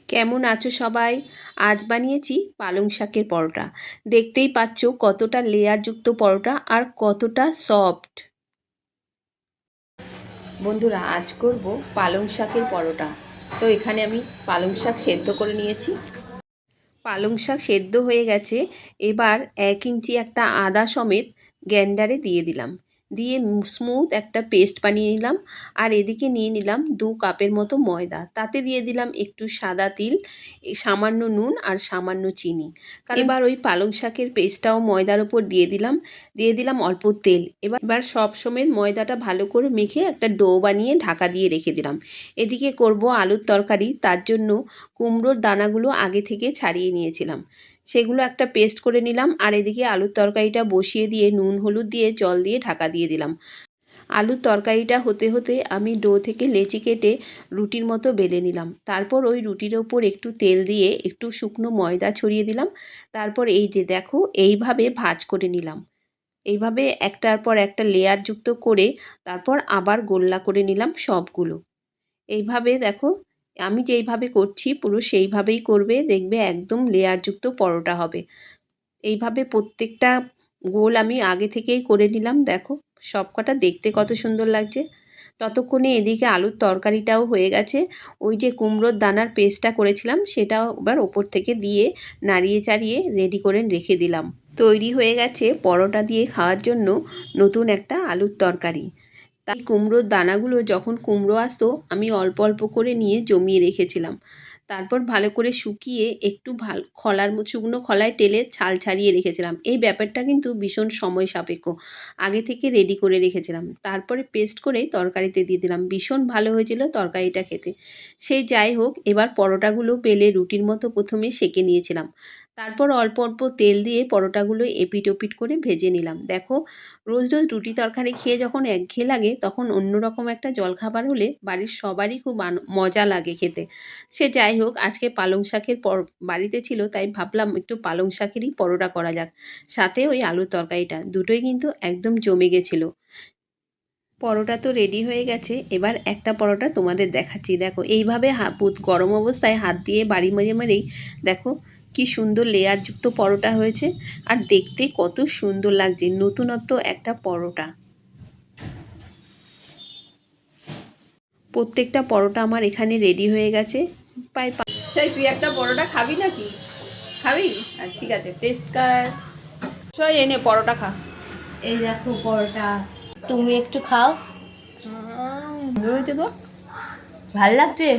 কেমন আছো সবাই? আজ বানিয়েছি পালং শাকের পরোটা। দেখতেই পাচ্ছ কতটা লেয়ারযুক্ত পরোটা আর কতটা সফট। বন্ধুরা, আজ করব পালং শাকের পরোটা। তো এখানে আমি পালং শাক সেদ্ধ করে নিয়েছি। পালং শাক সেদ্ধ হয়ে গেছে। এবার 1 ইঞ্চি একটা আদা সমেত গ্রাইন্ডারে দিয়ে দিলাম। দিয়ে স্মুথ একটা পেস্ট বানিয়ে নিলাম। আর এদিকে নিয়ে নিলাম 2 কাপের মতো ময়দা। তাতে দিয়ে দিলাম একটু সাদা তিল, সামান্য নুন আর সামান্য চিনি। এবার ওই পালং শাকের পেস্টটাও ময়দার ওপর দিয়ে দিলাম অল্প তেল। এবার সব সমেত ময়দাটা ভালো করে মেখে একটা ডো বানিয়ে ঢাকা দিয়ে রেখে দিলাম। এদিকে করব আলুর তরকারি। তার জন্য কুমড়োর দানাগুলো আগে থেকে ছাড়িয়ে নিয়েছিলাম, সেগুলো একটা পেস্ট করে নিলাম। আর এদিকে আলুর তরকারিটা বসিয়ে দিয়ে নুন হলুদ দিয়ে জল দিয়ে ঢাকা দিয়ে দিলাম। আলুর তরকারিটা হতে হতে আমি ডো থেকে লেচি কেটে রুটির মতো বেলে নিলাম। তারপর ওই রুটির ওপর একটু তেল দিয়ে একটু শুকনো ময়দা ছড়িয়ে দিলাম। তারপর এই যে দেখো, এইভাবে ভাঁজ করে নিলাম। এইভাবে একটার পর একটা লেয়ার যুক্ত করে তারপর আবার গোল্লা করে নিলাম সবগুলো। এইভাবে দেখো, আমি যেইভাবে করছি পুরো সেইভাবেই করবে, দেখবে একদম লেয়ারযুক্ত পরোটা হবে। এইভাবে প্রত্যেকটা গোল আমি আগে থেকেই করে নিলাম। দেখো সবকটা দেখতে কত সুন্দর লাগছে। ততক্ষণে এদিকে আলুর তরকারিটাও হয়ে গেছে। ওই যে কুমড়োর দানার পেস্টটা করেছিলাম সেটাও এবার ওপর থেকে দিয়ে নাড়িয়ে চাড়িয়ে রেডি করে রেখে দিলাম। তৈরি হয়ে গেছে পরোটা দিয়ে খাওয়ার জন্য নতুন একটা আলুর তরকারি। তাই কুমড়োর দানাগুলো যখন কুমড়ো আসতো আমি অল্প অল্প করে নিয়ে জমিয়ে রেখেছিলাম। তারপর ভালো করে শুকিয়ে একটু শুকনো খলায় টেলে ছাল ছাড়িয়ে রেখেছিলাম। এই ব্যাপারটা কিন্তু ভীষণ সময় সাপেক্ষ। আগে থেকে রেডি করে রেখেছিলাম, তারপরে পেস্ট করে তরকারিতে দিয়ে দিলাম। ভীষণ ভালো হয়েছিল তরকারিটা খেতে। সে যাই হোক, এবার পরোটাগুলো বেলে রুটির মতো প্রথমে সেঁকে নিয়েছিলাম। তারপর অল্প অল্প তেল দিয়ে পরোটাগুলো এপিট ওপিট করে ভেজে নিলাম। দেখো, রোজ রোজ রুটি তরকারি খেয়ে যখন একঘেয়ে লাগে তখন অন্যরকম একটা জলখাবার হলে বাড়ির সবারই খুব মজা লাগে খেতে। সে যাই হোক, আজকে পালং শাকের বাড়িতে ছিল তাই ভাবলাম একটু পালং শাকেরই পরোটা করা যাক, সাথে ওই আলুর তরকারিটা। দুটোই কিন্তু একদম জমে গেছিলো। পরোটা তো রেডি হয়ে গেছে। এবার একটা পরোটা তোমাদের দেখাচ্ছি। দেখো এইভাবে গরম অবস্থায় হাত দিয়ে বাড়ি মেরেই দেখো কি সুন্দর লেয়ারযুক্ত পরোটা হয়েছে। আর দেখতে কত সুন্দর লাগছে, নতুনত্ব একটা পরোটা। প্রত্যেকটা পরোটা আমার এখানে রেডি হয়ে গেছে। সেই তুই একটা পরোটা খাবি নাকি? খাবি? ঠিক আছে, টেস্ট কর। সই এনে পরোটা খা। এই দেখো পরোটা, তুমি একটু খাও। হয়েছে তো, ভাল লাগছে।